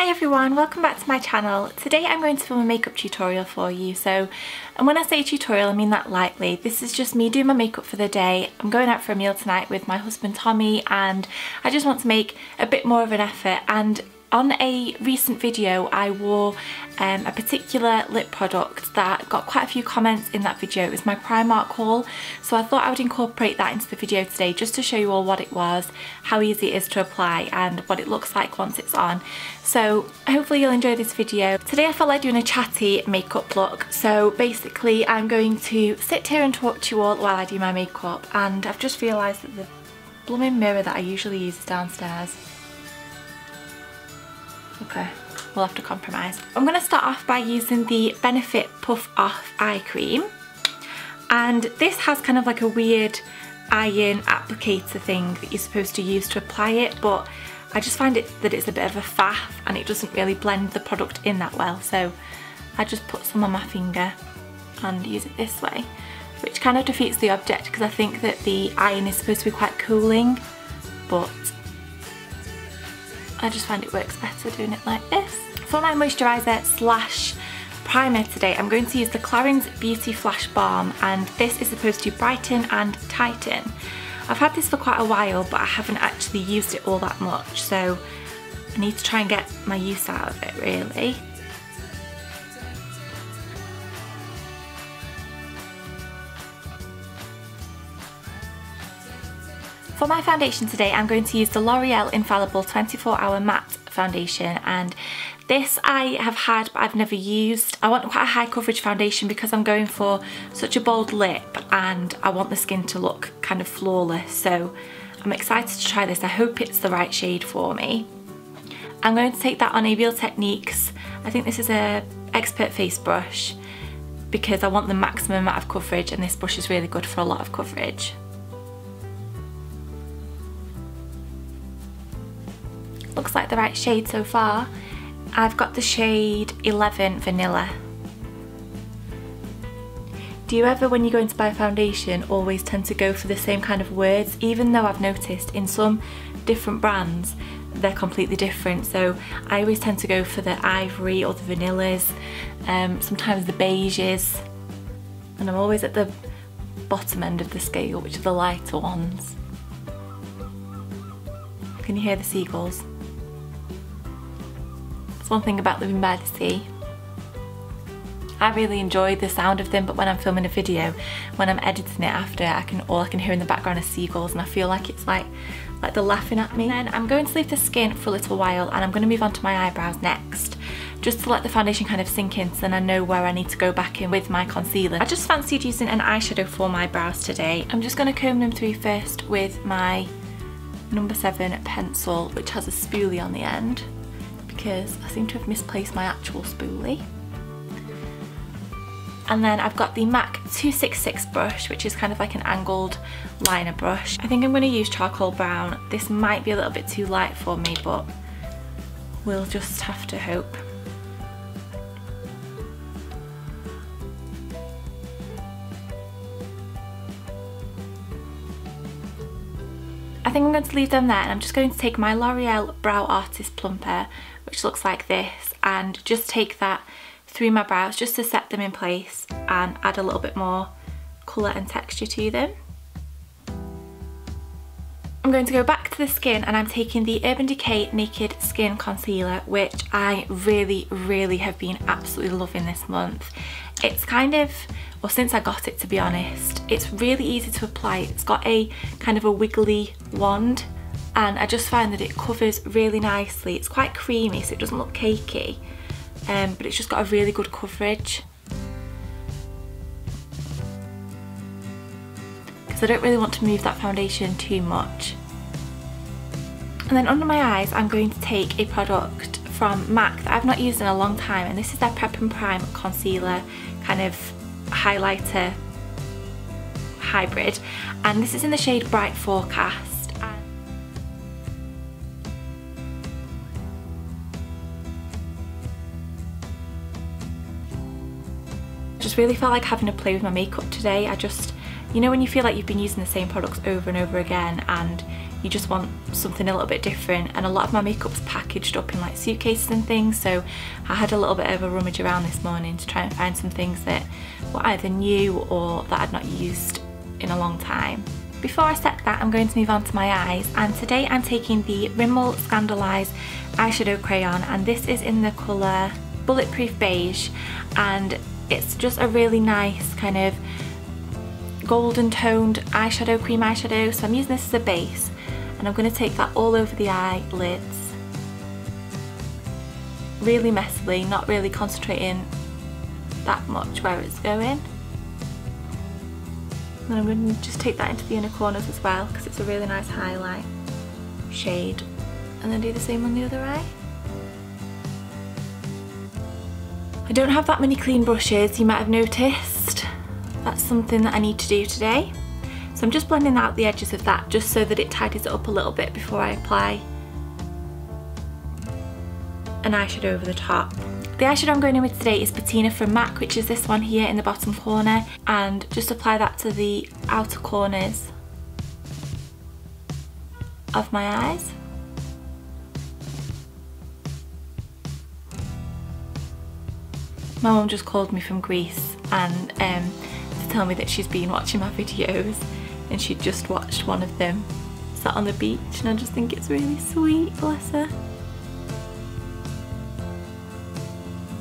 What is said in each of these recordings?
Hi everyone, welcome back to my channel. Today I'm going to film a makeup tutorial for you. And when I say tutorial, I mean that lightly. This is just me doing my makeup for the day. I'm going out for a meal tonight with my husband Tommy and I just want to make a bit more of an effort. And on a recent video I wore a particular lip product that got quite a few comments in that video. It was my Primark haul, so I thought I would incorporate that into the video today just to show you all what it was, how easy it is to apply and what it looks like once it's on. So hopefully you'll enjoy this video. Today I felt like doing a chatty makeup look, so basically I'm going to sit here and talk to you all while I do my makeup, and I've just realised that the blooming mirror that I usually use is downstairs. Okay, we'll have to compromise. I'm going to start off by using the Benefit Puff Off Eye Cream, and this has kind of like a weird iron applicator thing that you're supposed to use to apply it, but I just find that it's a bit of a faff and it doesn't really blend the product in that well, so I just put some on my finger and use it this way, which kind of defeats the object because I think that the iron is supposed to be quite cooling, but I just find it works better doing it like this. For my moisturiser slash primer today, I'm going to use the Clarins Beauty Flash Balm, and this is supposed to brighten and tighten. I've had this for quite a while, but I haven't actually used it all that much, so I need to try and get my use out of it really. For my foundation today, I'm going to use the L'Oreal Infallible 24 Hour Matte Foundation, and this I have had but I've never used. I want quite a high coverage foundation because I'm going for such a bold lip and I want the skin to look kind of flawless, so I'm excited to try this. I hope it's the right shade for me. I'm going to take that on a Real Techniques, I think this is a Expert Face brush, because I want the maximum amount of coverage and this brush is really good for a lot of coverage. Looks like the right shade so far. I've got the shade 11 Vanilla. Do you ever, when you're going to buy foundation, always tend to go for the same kind of words? Even though I've noticed in some different brands they're completely different, so I always tend to go for the ivory or the vanillas, sometimes the beiges, and I'm always at the bottom end of the scale, which are the lighter ones. Can you hear the seagulls? One thing about living by the sea. I really enjoy the sound of them, but when I'm filming a video, when I'm editing it after, all I can hear in the background is seagulls, and I feel like it's like they're laughing at me. Then I'm going to leave the skin for a little while and I'm going to move on to my eyebrows next, just to let the foundation kind of sink in, so then I know where I need to go back in with my concealer. I just fancied using an eyeshadow for my brows today. I'm just going to comb them through first with my number 7 pencil, which has a spoolie on the end, because I seem to have misplaced my actual spoolie. And then I've got the MAC 266 brush, which is kind of like an angled liner brush. I think I'm going to use charcoal brown. This might be a little bit too light for me, but we'll just have to hope. I think I'm going to leave them there, and I'm just going to take my L'Oreal Brow Artist Plumper, which looks like this, and just take that through my brows just to set them in place and add a little bit more colour and texture to them. I'm going to go back to the skin and I'm taking the Urban Decay Naked Skin Concealer, which I really have been absolutely loving this month. It's kind of, well, since I got it, to be honest, it's really easy to apply. It's got a kind of a wiggly wand, and I just find that it covers really nicely. It's quite creamy, so it doesn't look cakey, but it's just got a really good coverage. Because I don't really want to move that foundation too much. And then under my eyes, I'm going to take a product from MAC that I've not used in a long time, and this is their Prep and Prime Concealer kind of highlighter hybrid, and this is in the shade Bright Forecast. I just really felt like having a play with my makeup today. You know when you feel like you've been using the same products over and over again and you just want something a little bit different, and a lot of my makeup's packaged up in like suitcases and things, so I had a little bit of a rummage around this morning to try and find some things that were either new or that I'd not used in a long time. Before I set that, I'm going to move on to my eyes, and today I'm taking the Rimmel Scandalise eyeshadow crayon, and this is in the colour Bulletproof Beige, and it's just a really nice kind of golden toned eyeshadow, cream eyeshadow. So I'm using this as a base, and I'm going to take that all over the eyelids, really messily, not really concentrating that much where it's going. And I'm going to just take that into the inner corners as well, because it's a really nice highlight shade, and then do the same on the other eye. I don't have that many clean brushes, you might have noticed. That's something that I need to do today. So I'm just blending out the edges of that just so that it tidies it up a little bit before I apply an eyeshadow over the top. The eyeshadow I'm going in with today is Patina from MAC, which is this one here in the bottom corner, and just apply that to the outer corners of my eyes. My mum just called me from Greece and to tell me that she's been watching my videos, and she'd just watched one of them sat on the beach, and I just think it's really sweet, bless her.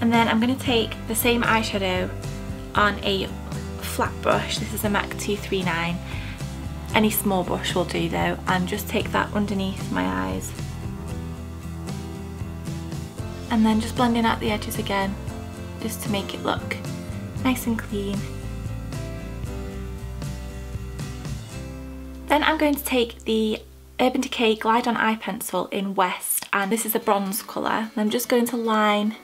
And then I'm going to take the same eyeshadow on a flat brush. This is a MAC 239. Any small brush will do though, and just take that underneath my eyes. And then just blending out the edges again, just to make it look nice and clean. Then I'm going to take the Urban Decay Glide On Eye Pencil in West, and this is a bronze colour. I'm just going to line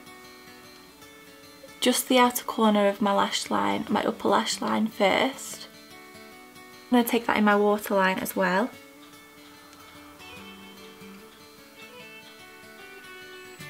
just the outer corner of my lash line, my upper lash line first. I'm going to take that in my waterline as well.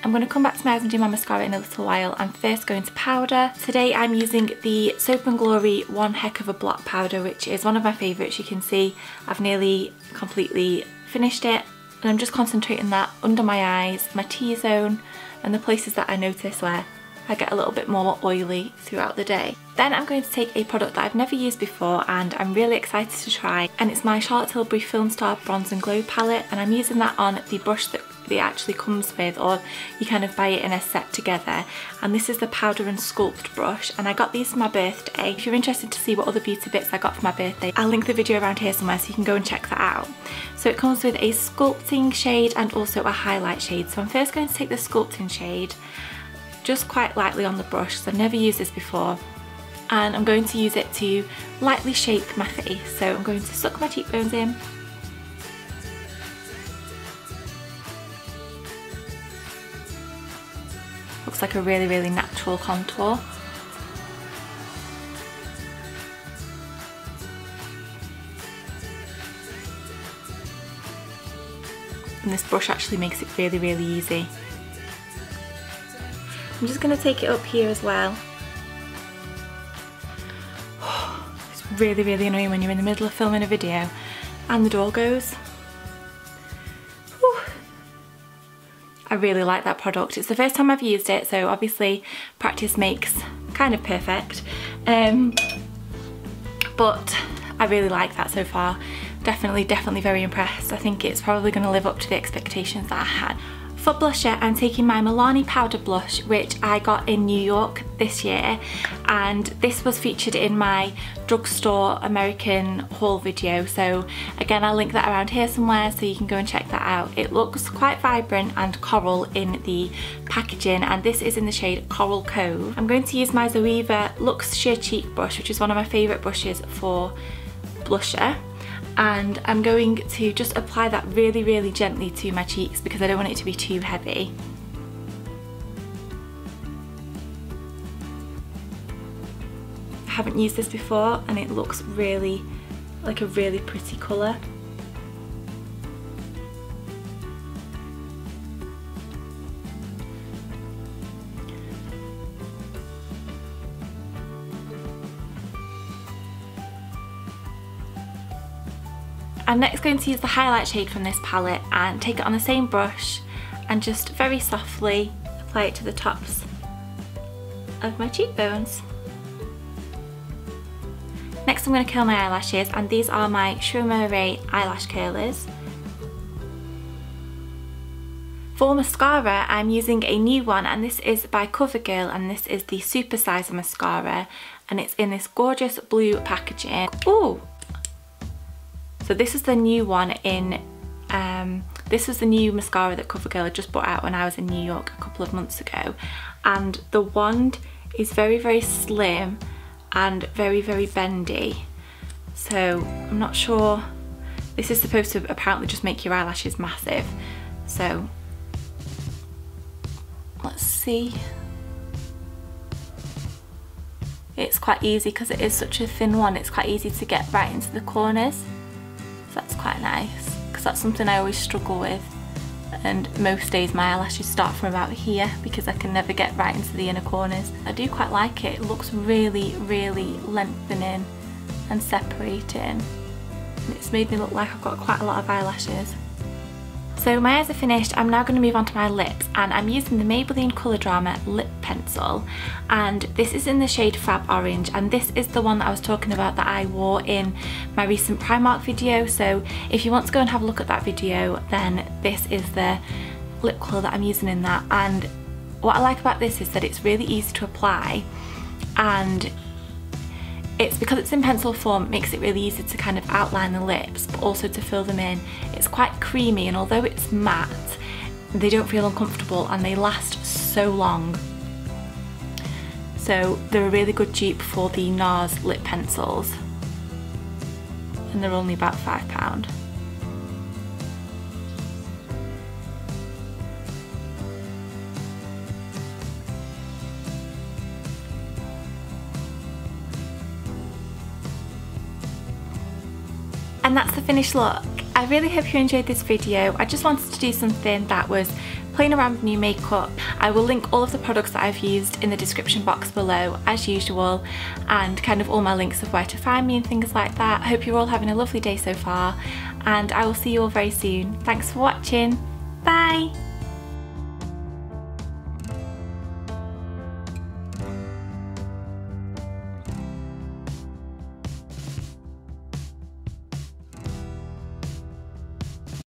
I'm going to come back to my eyes and do my mascara in a little while. I'm first going to powder. Today I'm using the Soap & Glory One Heck of a Blot powder, which is one of my favourites. You can see I've nearly completely finished it, and I'm just concentrating that under my eyes, my T-zone, and the places that I notice where I get a little bit more oily throughout the day. Then I'm going to take a product that I've never used before and I'm really excited to try, and it's my Charlotte Tilbury Film Star Bronze and Glow palette, and I'm using that on the brush that it actually comes with, or you kind of buy it in a set together, and this is the Powder and Sculpt brush, and I got these for my birthday. If you're interested to see what other beauty bits I got for my birthday, I'll link the video around here somewhere so you can go and check that out. So it comes with a sculpting shade and also a highlight shade. So I'm first going to take the sculpting shade just quite lightly on the brush, because I've never used this before, and I'm going to use it to lightly shape my face. So I'm going to suck my cheekbones in, looks like a really, really natural contour. And this brush actually makes it really, really easy. I'm just going to take it up here as well. It's really, really annoying when you're in the middle of filming a video and the door goes. Whew. I really like that product. It's the first time I've used it, so obviously practice makes kind of perfect. But I really like that so far. Definitely very impressed. I think it's probably going to live up to the expectations that I had. For blusher, I'm taking my Milani powder blush, which I got in New York this year, and this was featured in my drugstore American haul video, so again I'll link that around here somewhere so you can go and check that out. It looks quite vibrant and coral in the packaging, and this is in the shade Coral Cove. I'm going to use my Zoeva Luxe Sheer Cheek brush, which is one of my favourite brushes for blusher, and I'm going to just apply that really, really gently to my cheeks because I don't want it to be too heavy. I haven't used this before and it looks really like a really pretty colour. I'm next going to use the highlight shade from this palette and take it on the same brush and just very softly apply it to the tops of my cheekbones. Next I'm going to curl my eyelashes, and these are my Shimmer Ray eyelash curlers. For mascara, I'm using a new one, and this is by CoverGirl, and this is the Super Size Mascara, and it's in this gorgeous blue packaging. Ooh! So this is the new one in, this was the new mascara that CoverGirl had just brought out when I was in New York a couple of months ago, and the wand is very, very slim and very, very bendy. So I'm not sure, this is supposed to apparently just make your eyelashes massive. So let's see. It's quite easy because it is such a thin one, it's quite easy to get right into the corners. So that's quite nice, because that's something I always struggle with. And most days my eyelashes start from about here because I can never get right into the inner corners. I do quite like it. It looks really, really lengthening and separating. And it's made me look like I've got quite a lot of eyelashes. So my eyes are finished. I'm now going to move on to my lips, and I'm using the Maybelline Colour Drama lip pencil, and this is in the shade Fab Orange, and this is the one that I was talking about that I wore in my recent Primark video. So if you want to go and have a look at that video, then this is the lip colour that I'm using in that. And what I like about this is that it's really easy to apply, and it's because it's in pencil form, it makes it really easy to kind of outline the lips, but also to fill them in. It's quite creamy, and although it's matte, they don't feel uncomfortable and they last so long. So they're a really good dupe for the NARS lip pencils, and they're only about £5. And that's the finished look. I really hope you enjoyed this video. I just wanted to do something that was playing around with new makeup. I will link all of the products that I've used in the description box below as usual, and kind of all my links of where to find me and things like that. I hope you're all having a lovely day so far, and I will see you all very soon. Thanks for watching. Bye!